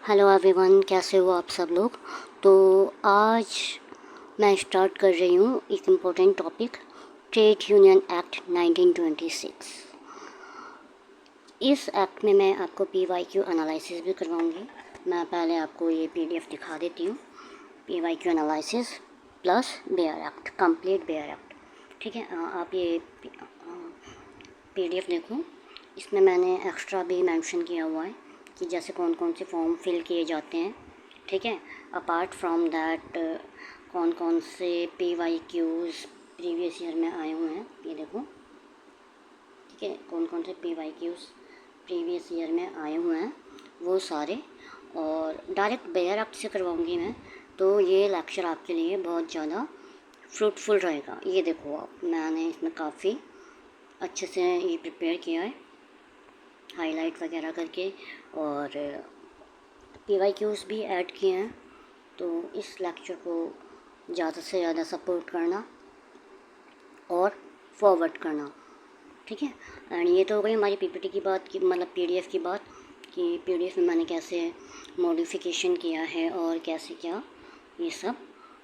Hello everyone, कैसे हो आप सब लोग। तो आज मैं स्टार्ट कर रही हूँ एक important topic, trade union act 1926। इस एक्ट में मैं आपको पीवाईक्यू एनालिसिस भी करवाऊँगी। मैं पहले आपको ये पीडीएफ दिखा देती हूँ। PYQ analysis plus bare act, complete bare act. ठीक है, आप ये पीडीएफ देखो। इसमें मैंने एक्स्ट्रा भी मेंशन किया हुआ है कि जैसे कौन कौन से फॉर्म फिल किए जाते हैं। ठीक है, अपार्ट फ्रॉम दैट कौन कौन से पीवाईक्यूज़ प्रीवियस ईयर में आए हुए हैं, ये देखो। ठीक है, कौन कौन से पीवाईक्यूज़ प्रीवियस ईयर में आए हुए हैं वो सारे, और डायरेक्ट बेयर एक्ट से करवाऊंगी मैं। तो ये लेक्चर आपके लिए बहुत ज़्यादा फ्रूटफुल रहेगा। ये देखो आप, मैंने इसमें काफ़ी अच्छे से ये प्रिपेयर किया है, हाईलाइट वगैरह करके, और पीवाईक्यूज़ भी ऐड किए हैं। तो इस लेक्चर को ज़्यादा से ज़्यादा सपोर्ट करना और फॉरवर्ड करना। ठीक है, एंड ये तो हो गई हमारी पीपीटी की बात की, मतलब पीडीएफ की बात, कि पीडीएफ में मैंने कैसे मॉडिफिकेशन किया है और कैसे क्या ये सब।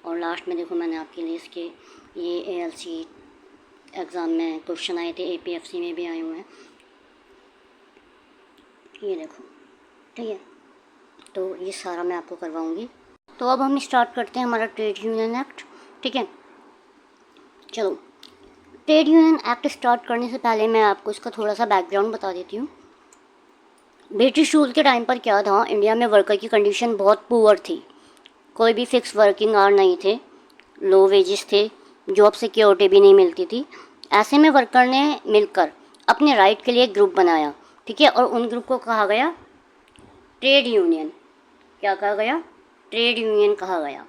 और लास्ट में देखो, मैंने आपके लिए इसके ये एएलसी एग्ज़ाम में क्वेश्चन आए थे, एपीएफसी में भी आए हुए हैं, ये देखो। ठीक है, तो ये सारा मैं आपको करवाऊंगी। तो अब हम स्टार्ट करते हैं हमारा ट्रेड यूनियन एक्ट। ठीक है, चलो। ट्रेड यूनियन एक्ट स्टार्ट करने से पहले मैं आपको इसका थोड़ा सा बैकग्राउंड बता देती हूँ। ब्रिटिश रूल के टाइम पर क्या था, इंडिया में वर्कर की कंडीशन बहुत पुअर थी। कोई भी फिक्स वर्किंग आवर नहीं थे, लो वेजेस थे, जॉब सिक्योरिटी भी नहीं मिलती थी। ऐसे में वर्कर ने मिलकर अपने राइट के लिए एक ग्रुप बनाया। ठीक है, और उन ग्रुप को कहा गया ट्रेड यूनियन। क्या कहा गया? ट्रेड यूनियन कहा गया।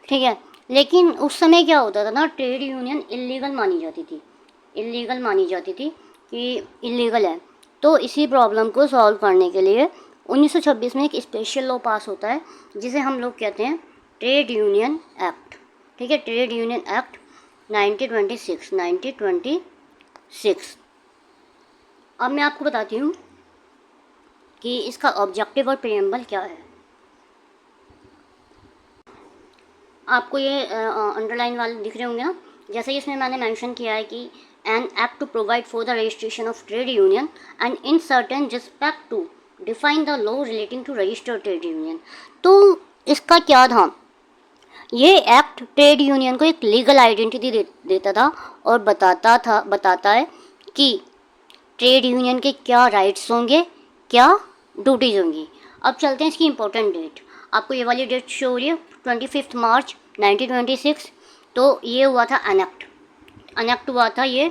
ठीक है, लेकिन उस समय क्या होता था ना, ट्रेड यूनियन इलीगल मानी जाती थी। इलीगल मानी जाती थी कि इलीगल है। तो इसी प्रॉब्लम को सॉल्व करने के लिए 1926 में एक स्पेशल लॉ पास होता है, जिसे हम लोग कहते हैं ट्रेड यूनियन एक्ट। ठीक है, ट्रेड यूनियन एक्ट 1926। अब मैं आपको बताती हूँ कि इसका ऑब्जेक्टिव और प्रीएम्बल क्या है। आपको ये अंडरलाइन वाले दिख रहे होंगे ना, जैसे इसमें मैंने मेंशन किया है कि an act to provide for the registration of trade union and in certain respect to define the law relating to registered trade union. तो इसका क्या था, ये एक्ट ट्रेड यूनियन को एक लीगल आइडेंटिटी देता था और बताता है कि ट्रेड यूनियन के क्या राइट्स होंगे, क्या ड्यूटीज़ होंगी। अब चलते हैं इसकी इंपॉर्टेंट डेट। आपको ये वाली डेट शो हो रही है, 25 मार्च 1926। तो ये हुआ था अनेक्ट हुआ था ये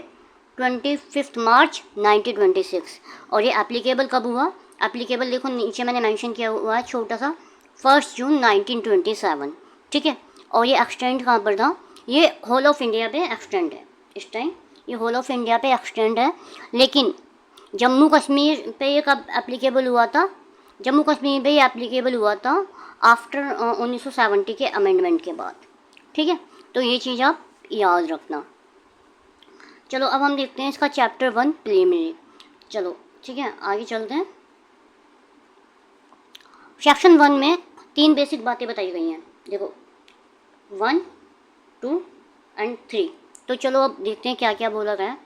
25 मार्च 1926। और ये एप्लीकेबल कब हुआ? एप्लीकेबल देखो नीचे मैंने मेंशन किया हुआ है छोटा सा, 1 जून 1927। ठीक है, और ये एक्सटेंड कहाँ पर था? ये होल ऑफ इंडिया पे एक्सटेंड है इस टाइम, ये होल ऑफ इंडिया पे एक्सटेंड है। लेकिन जम्मू कश्मीर पे ये कब एप्लीकेबल हुआ था? जम्मू कश्मीर पे ये एप्लीकेबल हुआ था आफ्टर 1970 के अमेंडमेंट के बाद। ठीक है, तो ये चीज़ आप याद रखना। चलो अब हम देखते हैं इसका चैप्टर 1 प्रीलिमिनरी। चलो ठीक है, आगे चलते हैं। सेक्शन 1 में 3 बेसिक बातें बताई गई हैं, देखो 1, 2 एंड 3। तो चलो अब देखते हैं क्या क्या बोला गया।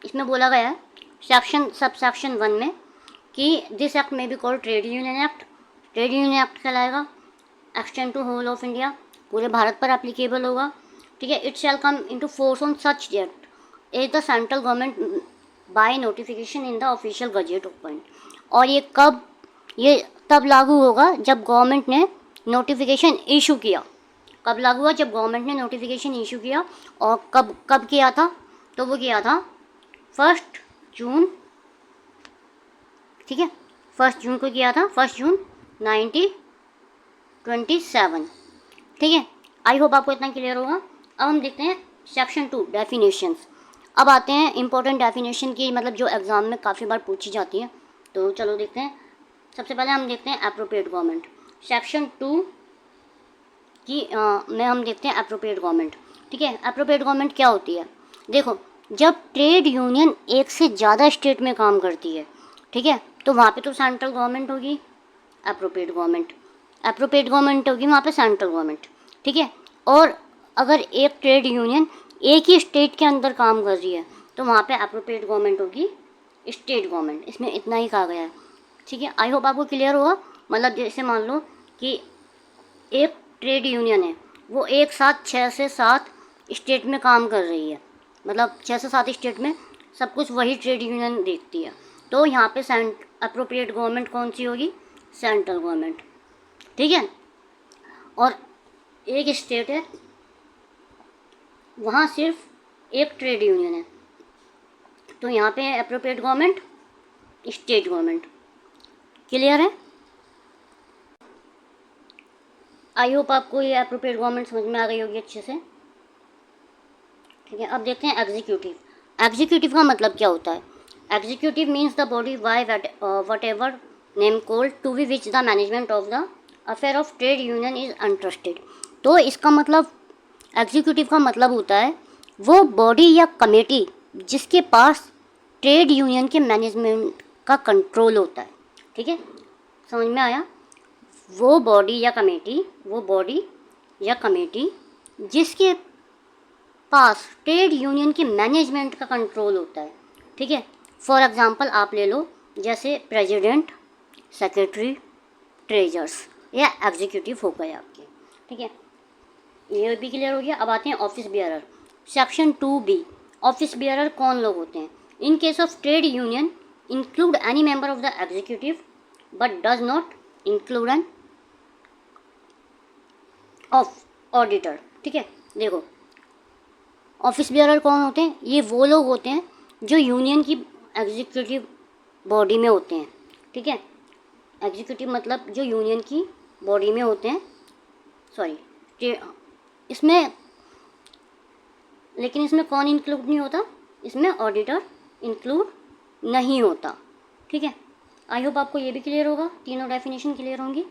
इसमें बोला गया है सब सेक्शन 1 में कि this act may be called trade union act. Trade union act कहलाएगा, extend to whole of India, पूरे भारत पर एप्लीकेबल होगा। ठीक है, it shall come into force on such date as the central government by notification in the official gazette appoint. और ये तब लागू होगा जब गवर्नमेंट ने नोटिफिकेशन इशू किया। कब लागू हुआ? जब गवर्नमेंट ने नोटिफिकेशन इशू किया। और कब किया था? तो वो किया था 1 जून। ठीक है, 1 जून को किया था, 1 जून 1927। ठीक है, आई होप आपको इतना क्लियर होगा। अब हम देखते हैं सेक्शन 2 डेफिनेशंस। अब आते हैं इंपॉर्टेंट डेफिनेशन की, मतलब जो एग्ज़ाम में काफ़ी बार पूछी जाती है। तो चलो देखते हैं। सबसे पहले हम देखते हैं एप्रोप्रिएट गवर्नमेंट। सेक्शन 2 की में हम देखते हैं एप्रोप्रिएट गवर्नमेंट। ठीक है, एप्रोप्रिएट गवर्नमेंट क्या होती है? देखो, जब ट्रेड यूनियन एक से ज़्यादा स्टेट में काम करती है, ठीक है, तो वहाँ पे तो सेंट्रल गवर्नमेंट होगी। Appropriate government. अप्रोप्रिएट गवर्नमेंट होगी वहाँ पे सेंट्रल गवर्नमेंट, ठीक है। और अगर एक ट्रेड यूनियन एक ही स्टेट के अंदर काम कर रही है तो वहाँ पे अप्रोप्रिएट गवर्नमेंट होगी स्टेट गवर्नमेंट। इसमें इतना ही कहा गया है, ठीक है। आई होप आपको क्लियर होगा। मतलब जैसे मान लो कि एक ट्रेड यूनियन है, वो एक साथ 6 से 7 स्टेट में काम कर रही है, मतलब 6 से 7 स्टेट में सब कुछ वही ट्रेड यूनियन देखती है। तो यहाँ पे अप्रोप्रिएट गवर्नमेंट कौन सी होगी? सेंट्रल गवर्नमेंट, ठीक है। और एक स्टेट है, वहाँ सिर्फ एक ट्रेड यूनियन है, तो यहाँ पे appropriate government state government. Clear है? आई होप आपको ये अप्रोप्रिएट गवर्नमेंट समझ में आ गई होगी अच्छे से, ठीक है। अब देखते हैं एग्जीक्यूटिव। एग्जीक्यूटिव का मतलब क्या होता है? Executive means the body by what ever name called to be which the management of the affair of trade union is interested. तो इसका मतलब, एग्जीक्यूटिव का मतलब होता है वो बॉडी या कमेटी जिसके पास ट्रेड यूनियन के मैनेजमेंट का कंट्रोल होता है, ठीक है। समझ में आया? वो बॉडी या कमेटी जिसके पास ट्रेड यूनियन के मैनेजमेंट का कंट्रोल होता है, ठीक है। फॉर एग्जांपल आप ले लो, जैसे प्रेसिडेंट, सेक्रेटरी, ट्रेजर्स या एग्जीक्यूटिव हो गए आपके, ठीक है। ये भी क्लियर हो गया। अब आते हैं office bearer. Section 2B, office bearer कौन लोग होते हैं? In case of trade union include any member of the executive but does not include an of auditor, ठीक है। देखो, ऑफिस बियरर कौन होते हैं? ये वो लोग होते हैं जो यूनियन की एग्जीक्यूटिव बॉडी में होते हैं, ठीक है। एग्जीक्यूटिव मतलब जो यूनियन की बॉडी में होते हैं, सॉरी, इसमें, लेकिन इसमें कौन इंक्लूड नहीं होता? इसमें ऑडिटर इंक्लूड नहीं होता, ठीक है। आई होप आपको ये भी क्लियर होगा, तीनों डेफिनेशन क्लियर होंगी।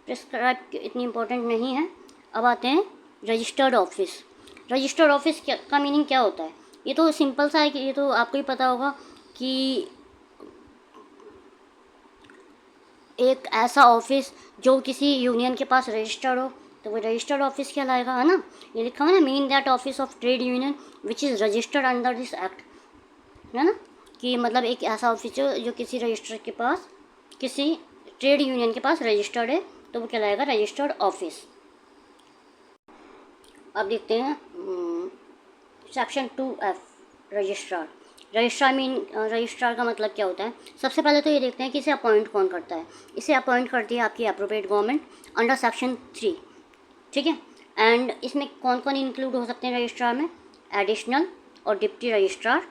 प्रिस्क्राइब इतनी इंपॉर्टेंट नहीं है। अब आते हैं रजिस्टर्ड ऑफिस। रजिस्टर्ड ऑफिस का मीनिंग क्या होता है? ये तो सिंपल सा है कि ये तो आपको ही पता होगा कि एक ऐसा ऑफिस जो किसी यूनियन के पास रजिस्टर्ड हो तो वो रजिस्टर्ड ऑफिस कहलाएगा, है ना। ये लिखा हुआ है ना, mean that office of trade union which is registered under this act, है ना। कि मतलब एक ऐसा ऑफिस जो किसी रजिस्टर के पास, किसी ट्रेड यूनियन के पास रजिस्टर्ड है तो वो कहलाएगा रजिस्टर्ड ऑफिस। अब देखते हैं सेक्शन 2F, रजिस्ट्रार। रजिस्ट्रार का मतलब क्या होता है? सबसे पहले तो ये देखते हैं कि इसे अपॉइंट कौन करता है। इसे अपॉइंट करती है आपकी अप्रोप्रिएट गवर्नमेंट अंडर सेक्शन 3, ठीक है। एंड इसमें कौन कौन इंक्लूड हो सकते हैं रजिस्ट्रार में? एडिशनल और डिप्टी रजिस्ट्रार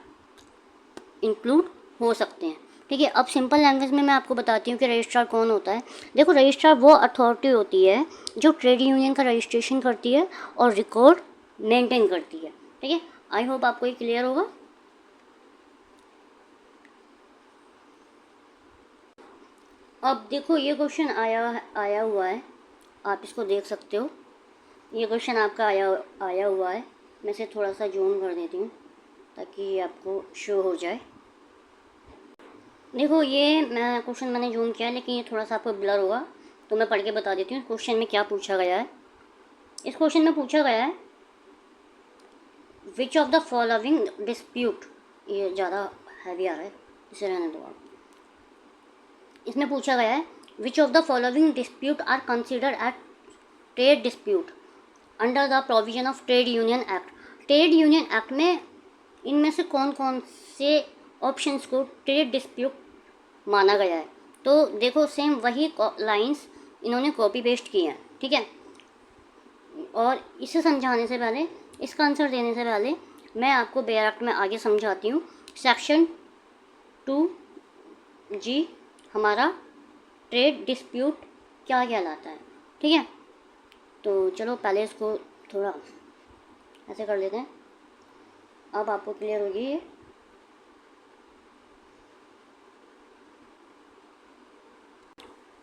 इंक्लूड हो सकते हैं, ठीक है। अब सिंपल लैंग्वेज में मैं आपको बताती हूँ कि रजिस्ट्रार कौन होता है। देखो, रजिस्ट्रार वो अथॉरिटी होती है जो ट्रेड यूनियन का रजिस्ट्रेशन करती है और रिकॉर्ड मेंटेन करती है, ठीक है। आई होप आपको ये क्लियर होगा। अब देखो, ये क्वेश्चन आया हुआ है, आप इसको देख सकते हो। ये क्वेश्चन आपका आया हुआ है। मैं इसे थोड़ा सा जूम कर देती हूँ ताकि आपको शो हो जाए। देखो, ये क्वेश्चन मैंने जूम किया है, लेकिन ये थोड़ा सा आपको ब्लर होगा, तो मैं पढ़ के बता देती हूँ क्वेश्चन में क्या पूछा गया है। इस क्वेश्चन में पूछा गया है which of the following dispute, ये ज़्यादा हैवी आ रहा है, इसे रहने दो आप। इसमें पूछा गया है which of the following dispute are considered at trade dispute under the provision of trade union act. Trade union act में इनमें से कौन कौन से ऑप्शंस को ट्रेड डिस्प्यूट माना गया है? तो देखो, सेम वही लाइंस इन्होंने कॉपी पेस्ट की हैं, ठीक है। और इसे समझाने से पहले, इसका आंसर देने से पहले मैं आपको बेयर एक्ट में आगे समझाती हूँ। सेक्शन 2G हमारा ट्रेड डिस्प्यूट क्या कहलाता है, ठीक है। तो चलो पहले इसको थोड़ा ऐसे कर लेते हैं, अब आपको क्लियर होगी ये।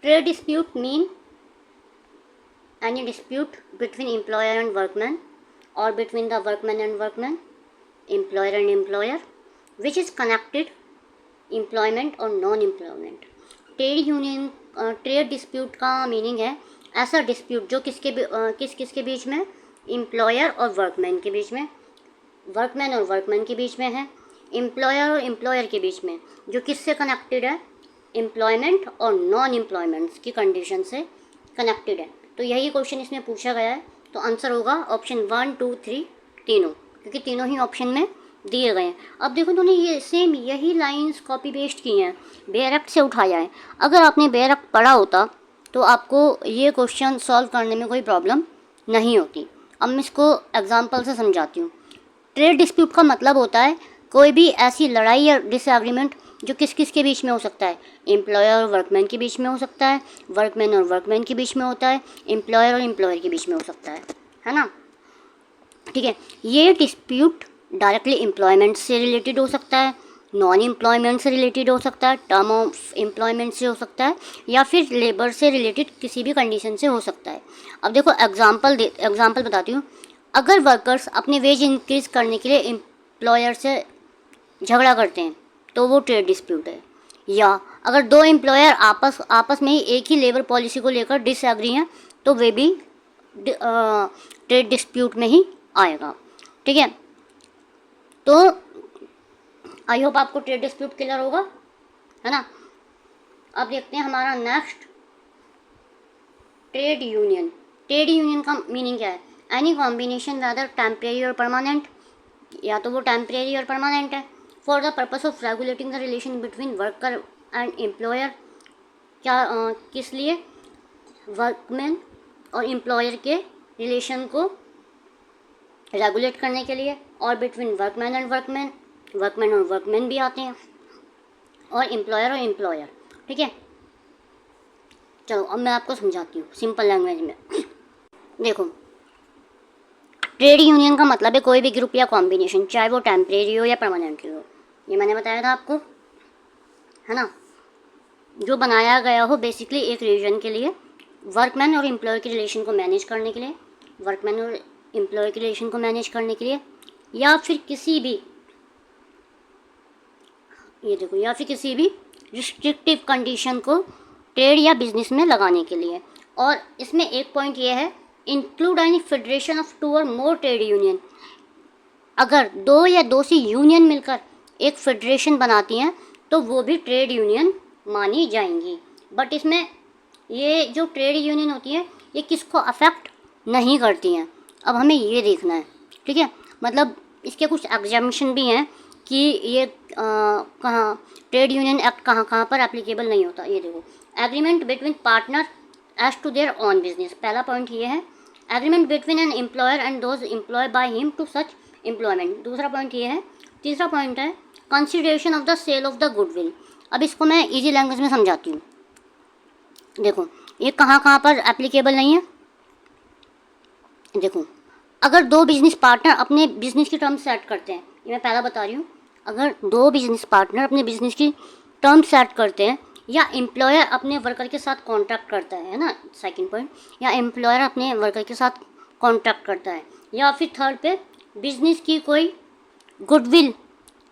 Trade dispute mean any dispute between employer and workman or between the workman and workman, employer and employer, which is connected employment or non employment। Trade union trade dispute का मीनिंग है ऐसा dispute जो किसके बीच में, employer और workman के बीच में, workman और वर्कमैन के बीच में है, एम्प्लॉयर और एम्प्लॉयर के बीच में, जो किससे कनेक्टेड है, एम्प्लॉयमेंट और नॉन एम्प्लॉयमेंट्स की कंडीशन से कनेक्टेड है। तो यही क्वेश्चन इसमें पूछा गया है। तो आंसर होगा ऑप्शन 1, 2, 3 तीनों, क्योंकि तीनों ही ऑप्शन में दिए गए हैं। अब देखो उन्होंने ये सेम यही लाइंस कॉपी पेस्ट की हैं, बेयर एक्ट से उठाया है। अगर आपने बेयर एक्ट पढ़ा होता तो आपको ये क्वेश्चन सॉल्व करने में कोई प्रॉब्लम नहीं होती। अब मैं इसको एग्जांपल से समझाती हूँ। ट्रेड डिस्प्यूट का मतलब होता है कोई भी ऐसी लड़ाई या डिसएग्रीमेंट जो किस किस के बीच में हो सकता है, एम्प्लॉयर और वर्कमैन के बीच में हो सकता है, वर्कमैन और वर्कमैन के बीच में होता है, एम्प्लॉयर और एम्प्लॉयर के बीच में हो सकता है ना। ठीक है, ये डिस्प्यूट डायरेक्टली एम्प्लॉयमेंट से रिलेटेड हो सकता है, नॉन एम्प्लॉयमेंट से रिलेटेड हो सकता है, टर्म ऑफ एम्प्लॉयमेंट से हो सकता है, या फिर लेबर से रिलेटेड किसी भी कंडीशन से हो सकता है। अब देखो एग्जांपल बताती हूँ। अगर वर्कर्स अपने वेज इंक्रीज करने के लिए एम्प्लॉयर से झगड़ा करते हैं तो वो ट्रेड डिस्प्यूट है। या अगर दो एम्प्लॉयर आपस में ही एक ही लेबर पॉलिसी को लेकर डिसएग्री हैं तो वे भी ट्रेड डिस्प्यूट में ही आएगा। ठीक है, तो आई होप आपको ट्रेड डिस्प्यूट क्लियर होगा, है ना। अब देखते हैं हमारा next, trade union. Trade union का मीनिंग क्या है, एनी कॉम्बिनेशन वेदर टेम्परेरी और परमानेंट, या तो वो टेम्परेरी और परमानेंट है, for the purpose of regulating the relation between worker and employer. क्या किस लिए, वर्कमैन और एम्प्लॉयर के रिलेशन को रेगुलेट करने के लिए, और between workman and workman, workman और वर्कमैन भी आते हैं, और एम्प्लॉयर और एम्प्लॉयर। ठीक है, चलो अब मैं आपको समझाती हूँ सिंपल लैंग्वेज में। देखो, ट्रेड यूनियन का मतलब है कोई भी ग्रुप या कॉम्बिनेशन, चाहे वो टेम्परेरी हो या परमानेंटली हो, ये मैंने बताया था आपको, है ना, जो बनाया गया हो बेसिकली एक रीजन के लिए, वर्कमैन और एम्प्लॉयर के रिलेशन को मैनेज करने के लिए, वर्कमैन और एम्प्लॉयर के रिलेशन को मैनेज करने के लिए, या फिर किसी भी, ये देखो, या फिर किसी भी रिस्ट्रिक्टिव कंडीशन को ट्रेड या बिजनेस में लगाने के लिए। और इसमें एक पॉइंट ये है, इंक्लूड एनी फेडरेशन ऑफ 2 और मोर ट्रेड यूनियन। अगर 2 या 2 से यूनियन मिलकर एक फेडरेशन बनाती हैं तो वो भी ट्रेड यूनियन मानी जाएंगी। बट इसमें ये जो ट्रेड यूनियन होती है ये किसको अफेक्ट नहीं करती हैं, अब हमें ये देखना है। ठीक है, मतलब इसके कुछ एग्जामिशन भी हैं कि ये कहाँ ट्रेड यूनियन एक्ट कहाँ पर एप्लीकेबल नहीं होता। ये देखो, agreement between partner as to their own business, पहला पॉइंट ये है। Agreement between an employer and those employ by him to such employment, दूसरा पॉइंट ये है। तीसरा पॉइंट है consideration of the sale of the goodwill. अब इसको मैं इजी लैंग्वेज में समझाती हूँ। देखो, ये कहाँ पर एप्लीकेबल नहीं है। देखो, अगर दो बिजनेस पार्टनर अपने बिजनेस की टर्म सेट करते हैं, ये मैं पहला बता रही हूँ, अगर दो बिजनेस पार्टनर अपने बिजनेस की टर्म सेट करते हैं, या एम्प्लॉयर अपने वर्कर के साथ कॉन्ट्रैक्ट करता है ना, सेकंड पॉइंट, या एम्प्लॉयर अपने वर्कर के साथ कॉन्ट्रैक्ट करता है, या फिर थर्ड पे बिजनेस की कोई गुडविल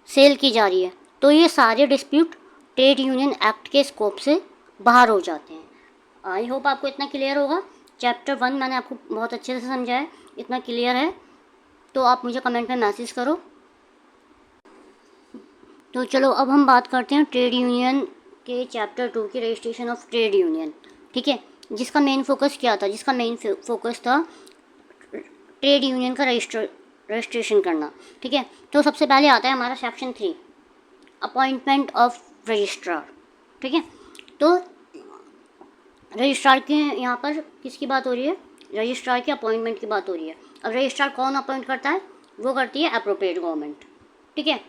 सेल की जा रही है, तो ये सारे डिस्प्यूट ट्रेड यूनियन एक्ट के स्कोप से बाहर हो जाते हैं। आई होप आपको इतना क्लियर होगा। चैप्टर 1 मैंने आपको बहुत अच्छे से समझाया है, इतना क्लियर है तो आप मुझे कमेंट में मैसेज करो। तो चलो अब हम बात करते हैं ट्रेड यूनियन के चैप्टर 2 की, रजिस्ट्रेशन ऑफ ट्रेड यूनियन। ठीक है, जिसका मेन फोकस क्या था, जिसका मेन फोकस था ट्रेड यूनियन का रजिस्ट्रेशन करना। ठीक है, तो सबसे पहले आता है हमारा सेक्शन 3, अपॉइंटमेंट ऑफ रजिस्ट्रार। ठीक है, तो रजिस्ट्रार के यहाँ पर किसकी बात हो रही है, रजिस्ट्रार के अपॉइंटमेंट की बात हो रही है। अब रजिस्ट्रार कौन अपॉइंट करता है, वो करती है एप्रोप्रिएट गवर्नमेंट। ठीक है,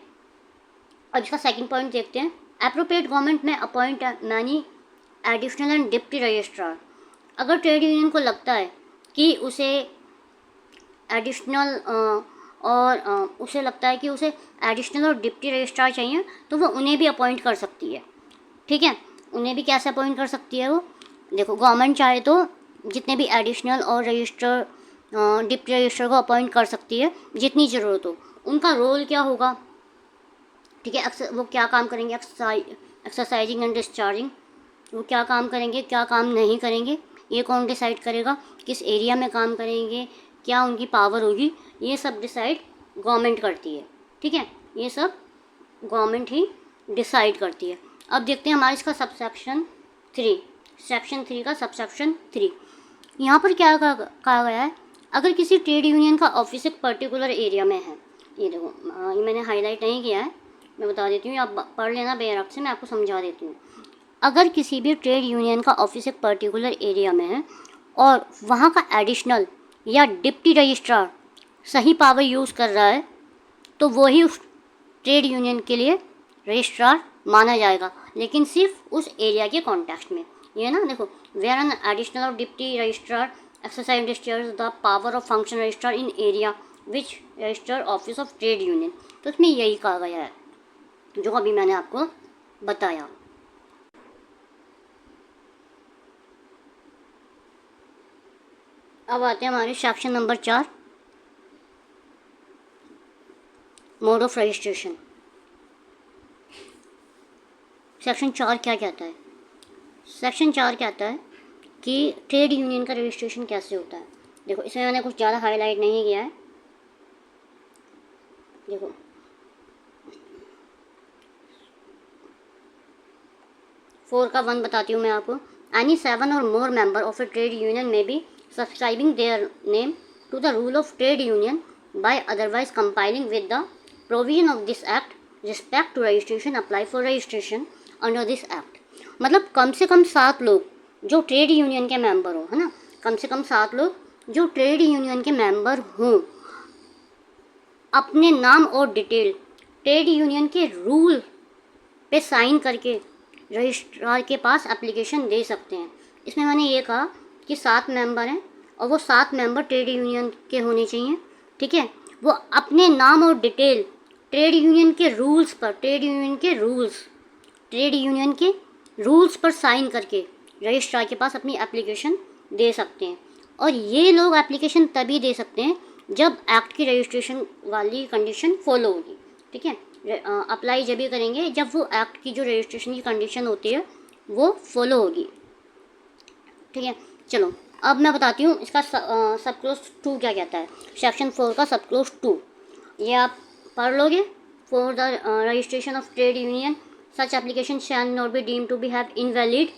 अब इसका सेकंड पॉइंट देखते हैं। एप्रोप्रिएट गवर्नमेंट में appoint many additional and deputy registrar. अगर ट्रेड यूनियन को लगता है कि उसे एडिशनल उसे लगता है कि उसे एडिशनल और डिप्टी रजिस्ट्रार चाहिए तो वो उन्हें भी अपॉइंट कर सकती है। ठीक है, उन्हें भी कैसे अपॉइंट कर सकती है वो, देखो, गवर्नमेंट चाहे तो जितने भी एडिशनल और डिप्टी रजिस्ट्रार को अपॉइंट कर सकती है जितनी ज़रूरत हो। उनका रोल क्या होगा, ठीक है, वो क्या काम करेंगे, एक्सरसाइजिंग एंड डिस्चार्जिंग वो क्या काम करेंगे, क्या काम नहीं करेंगे, ये कौन डिसाइड करेगा, किस एरिया में काम करेंगे, क्या उनकी पावर होगी, ये सब डिसाइड गवर्नमेंट करती है। ठीक है, ये सब गवर्नमेंट ही डिसाइड करती है। अब देखते हैं हमारे इसका सबसेक्शन 3, सेक्शन 3 का सबसेक्शन 3। यहाँ पर क्या कहा गया है, अगर किसी ट्रेड यूनियन का ऑफिस एक पर्टिकुलर एरिया में है, ये देखो ये मैंने हाईलाइट नहीं किया है, मैं बता देती हूँ, आप पढ़ लेना बेरख से, मैं आपको समझा देती हूँ। अगर किसी भी ट्रेड यूनियन का ऑफिस एक पर्टिकुलर एरिया में है और वहाँ का एडिशनल या डिप्टी रजिस्ट्रार सही पावर यूज़ कर रहा है, तो वो ही उस ट्रेड यूनियन के लिए रजिस्ट्रार माना जाएगा, लेकिन सिर्फ उस एरिया के कॉन्टेक्स्ट में। ये ना देखो, वेयर एन एडिशनल और deputy registrar exercise discharge the power of function registrar in area which register office of trade union. तो इसमें यही कहा गया है जो अभी मैंने आपको बताया। अब आते हैं हमारे section number 4, mode of registration. Section 4 क्या कहता है? सेक्शन 4 कहता है कि ट्रेड यूनियन का रजिस्ट्रेशन कैसे होता है। देखो, इसमें मैंने कुछ ज़्यादा हाईलाइट नहीं किया है। देखो, फोर का 1 बताती हूँ मैं आपको। Any 7 or more member of a trade union may be subscribing their name to the rule of trade union by otherwise complying with the provision of this act respect to registration apply for registration under this act. मतलब कम से कम 7 लोग जो trade union के member हो, है ना, कम से कम 7 लोग जो ट्रेड यूनियन के मेंबर हों, अपने नाम और डिटेल ट्रेड यूनियन के रूल पे साइन करके रजिस्ट्रार के पास एप्लीकेशन दे सकते हैं। इसमें मैंने ये कहा कि 7 मेंबर हैं और वो 7 मेंबर ट्रेड यूनियन के होने चाहिए। ठीक है, वो अपने नाम और डिटेल ट्रेड यूनियन के रूल्स पर, ट्रेड यूनियन के रूल्स पर साइन करके रजिस्ट्रार के पास अपनी एप्लीकेशन दे सकते हैं। और ये लोग एप्लीकेशन तभी दे सकते हैं जब एक्ट की रजिस्ट्रेशन वाली कंडीशन फॉलो होगी। ठीक है, अप्लाई जब भी करेंगे जब वो एक्ट की जो रजिस्ट्रेशन की कंडीशन होती है वो फॉलो होगी। ठीक है, चलो अब मैं बताती हूँ इसका सब क्लोज 2 क्या कहता है। सेक्शन 4 का सब क्लोज 2 ये आप पढ़ लोगे। For the registration of trade union such application shall not be deemed to be have invalid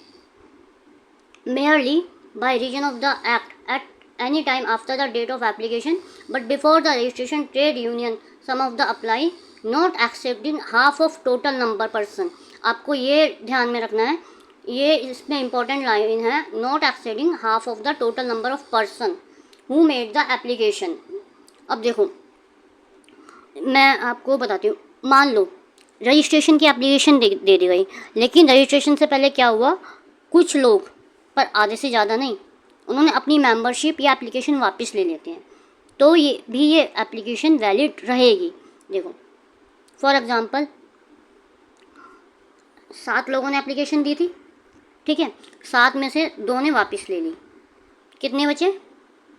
merely by reason of the act at any time after the date of application, but before the registration trade union sum of the apply not exceeding half of total number person। आपको ये ध्यान में रखना है, ये इसमें important line है, not exceeding half of the total number of person who made the application. अब देखो मैं आपको बताती हूँ, मान लो रजिस्ट्रेशन की एप्लीकेशन दे दी गई, लेकिन रजिस्ट्रेशन से पहले क्या हुआ, कुछ लोग, पर आधे से ज़्यादा नहीं, उन्होंने अपनी मेंबरशिप या एप्लीकेशन वापस ले लेते हैं, तो ये एप्लीकेशन वैलिड रहेगी। देखो फॉर एग्ज़ाम्पल 7 लोगों ने एप्लीकेशन दी थी, ठीक है, 7 में से 2 ने वापस ले ली, कितने बचे?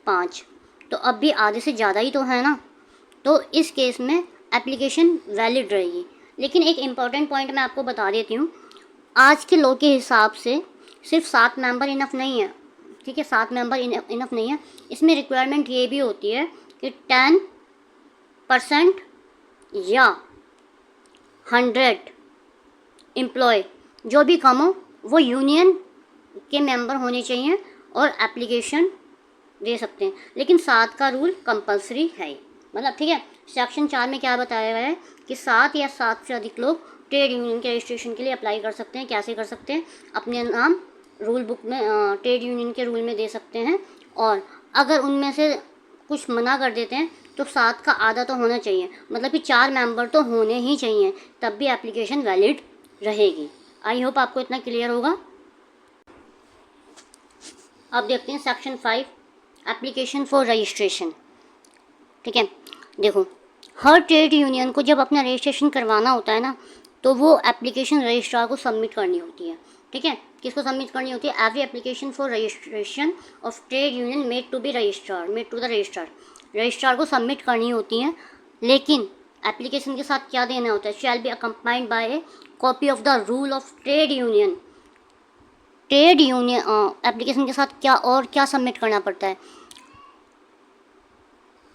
5। तो अब भी आधे से ज़्यादा ही तो है ना, तो इस केस में एप्लीकेशन वैलिड रहेगी। लेकिन एक इम्पॉर्टेंट पॉइंट मैं आपको बता देती हूँ, आज के लॉ के हिसाब से सिर्फ 7 मेंबर इनफ नहीं है। ठीक है, 7 मेंबर इनफ नहीं है, इसमें रिक्वायरमेंट ये भी होती है कि 10% या 100 एम्प्लॉय जो भी कम हो वो यूनियन के मेंबर होने चाहिए और एप्लीकेशन दे सकते हैं। लेकिन 7 का रूल कंपलसरी है, मतलब ठीक है। सेक्शन 4 में क्या बताया गया है कि 7 या 7 से अधिक लोग ट्रेड यूनियन के रजिस्ट्रेशन के लिए अप्लाई कर सकते हैं। कैसे कर सकते हैं? अपने नाम रूल बुक में ट्रेड यूनियन के रूल में दे सकते हैं, और अगर उनमें से कुछ मना कर देते हैं तो 7 का आधा तो होना चाहिए, मतलब कि 4 मेंबर तो होने ही चाहिए, तब भी एप्लीकेशन वैलिड रहेगी। आई होप आपको इतना क्लियर होगा। अब देखते हैं सेक्शन 5, एप्लीकेशन फॉर रजिस्ट्रेशन। ठीक है, देखो हर ट्रेड यूनियन को जब अपना रजिस्ट्रेशन करवाना होता है ना, तो वो एप्लीकेशन रजिस्ट्रार को सबमिट करनी होती है। ठीक है, किसको सबमिट करनी होती है? Every application for registration of trade union made to the registrar को सबमिट करनी होती है। लेकिन एप्लीकेशन के साथ क्या देना होता है? Shall be accompanied by a copy of the rule of trade union trade union application के साथ क्या सबमिट करना पड़ता है,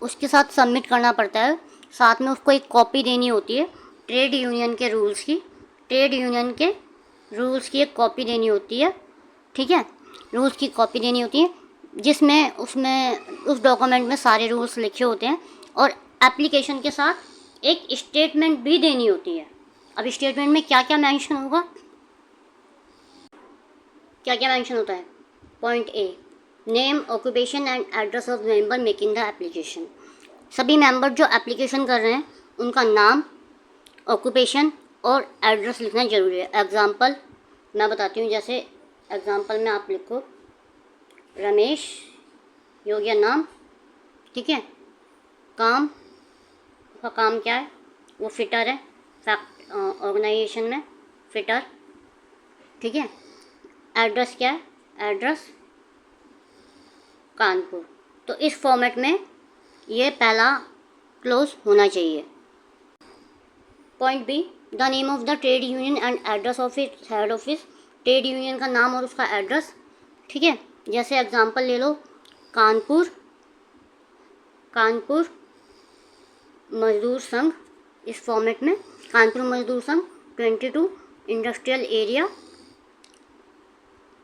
उसके साथ सबमिट करना पड़ता है, साथ में उसको एक कॉपी देनी होती है ट्रेड यूनियन के रूल्स की, एक कॉपी देनी होती है, ठीक है, रूल्स की कॉपी देनी होती है, जिसमें उस डॉक्यूमेंट में सारे रूल्स लिखे होते हैं, और एप्लीकेशन के साथ एक स्टेटमेंट भी देनी होती है। अब स्टेटमेंट में क्या क्या मेंशन होगा, क्या क्या मेंशन होता है। Point A, name, occupation and address of member making the application. सभी मेंबर जो एप्लीकेशन कर रहे हैं उनका नाम, ऑक्यूपेशन और एड्रेस लिखना ज़रूरी है। एग्जांपल मैं बताती हूँ, जैसे एग्जांपल में आप लिखो रमेश, ये हो गया नाम, ठीक है, काम, उसका काम क्या है, वो फिटर है, ऑर्गेनाइजेशन में फिटर, ठीक है। एड्रेस क्या है, एड्रेस कानपुर। तो इस फॉर्मेट में ये पहला क्लोज होना चाहिए। Point B, the name of the trade union and address of its head office. Trade union का नाम और उसका एड्रेस, ठीक है। जैसे एग्जांपल ले लो, कानपुर मजदूर संघ, इस फॉर्मेट में कानपुर मजदूर संघ 22 इंडस्ट्रियल एरिया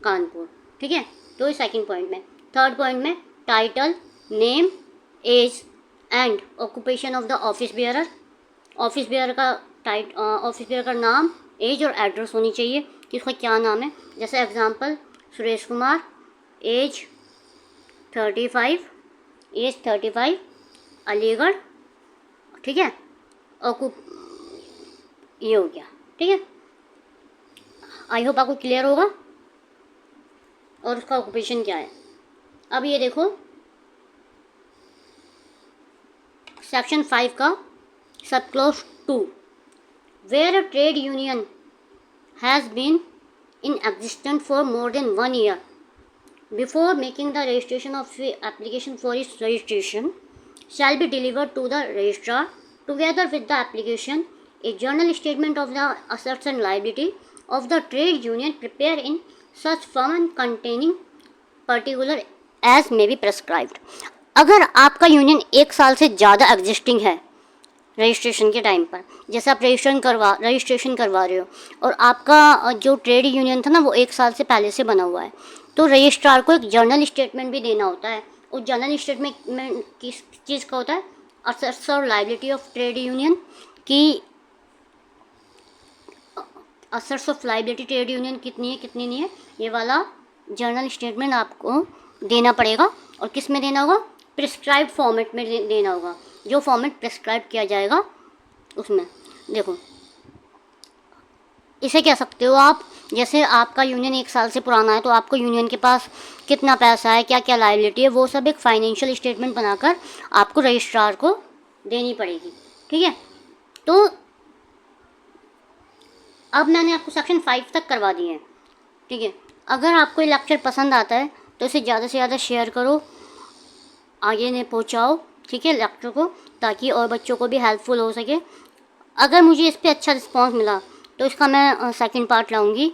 कानपुर, ठीक है। तो इस सेकंड पॉइंट में। थर्ड पॉइंट में title, name, age and occupation of the office bearer. Office bearer का नाम, एज और एड्रेस होनी चाहिए कि उसका क्या नाम है। जैसे एग्जांपल सुरेश कुमार, एज 35 अलीगढ़, ठीक है। ये हो गया, ठीक है। आई होप आपको क्लियर होगा। और उसका ऑक्यूपेशन क्या है। अब ये देखो सेक्शन 5 का sub clause 2, where a trade union has been in existence for more than 1 year before making the registration of the application for its registration shall be delivered to the registrar together with the application a journal statement of the assets and liability of the trade union prepared in such form and containing particular as may be prescribed। अगर आपका union 1 साल से ज़्यादा existing है registration के time पर, जैसे आप रजिस्ट्रेशन करवा रहे हो और आपका जो ट्रेड यूनियन था ना वो 1 साल से पहले से बना हुआ है, तो रजिस्ट्रार को एक जर्नल स्टेटमेंट भी देना होता है। उस जर्नल स्टेटमेंट में किस चीज़ का होता है, असेट्स और लायबिलिटी ऑफ ट्रेड यूनियन की, assets of liability trade union कितनी है कितनी नहीं है, ये वाला जर्नल स्टेटमेंट आपको देना पड़ेगा। और किस में देना होगा, प्रिस्क्राइब्ड फॉर्मेट में देना होगा, जो फॉर्मेट प्रिस्क्राइब किया जाएगा उसमें। देखो इसे कह सकते हो आप, जैसे आपका यूनियन 1 साल से पुराना है तो आपको यूनियन के पास कितना पैसा है, क्या क्या लायबिलिटी है, वो सब एक फाइनेंशियल स्टेटमेंट बनाकर आपको रजिस्ट्रार को देनी पड़ेगी, ठीक है। तो अब मैंने आपको सेक्शन 5 तक करवा दिए हैं, ठीक है। अगर आपको ये लेक्चर पसंद आता है तो इसे ज़्यादा से ज़्यादा शेयर करो, आगे ने पहुँचाओ, ठीक है, लेक्चर को, ताकि और बच्चों को भी हेल्पफुल हो सके। अगर मुझे इस पर अच्छा रिस्पांस मिला तो इसका मैं सेकंड पार्ट लाऊंगी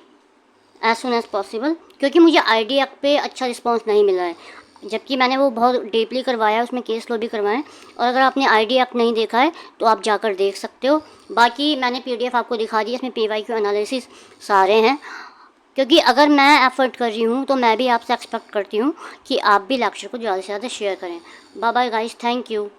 एज सुन एज़ पॉसिबल, क्योंकि मुझे आईडी एक्ट पे अच्छा रिस्पांस नहीं मिला है, जबकि मैंने वो बहुत डीपली करवाया, उसमें केस लॉ भी करवाए। और अगर आपने आईडी एक्ट नहीं देखा है तो आप जाकर देख सकते हो। बाकी मैंने पीडीएफ आपको दिखा दी, इसमें पीवाईक्यू एनालिसिस सारे हैं, क्योंकि अगर मैं एफर्ट कर रही हूँ तो मैं भी आपसे एक्सपेक्ट करती हूँ कि आप भी लेक्चर को ज़्यादा से ज़्यादा शेयर करें। Bye bye guys, thank you.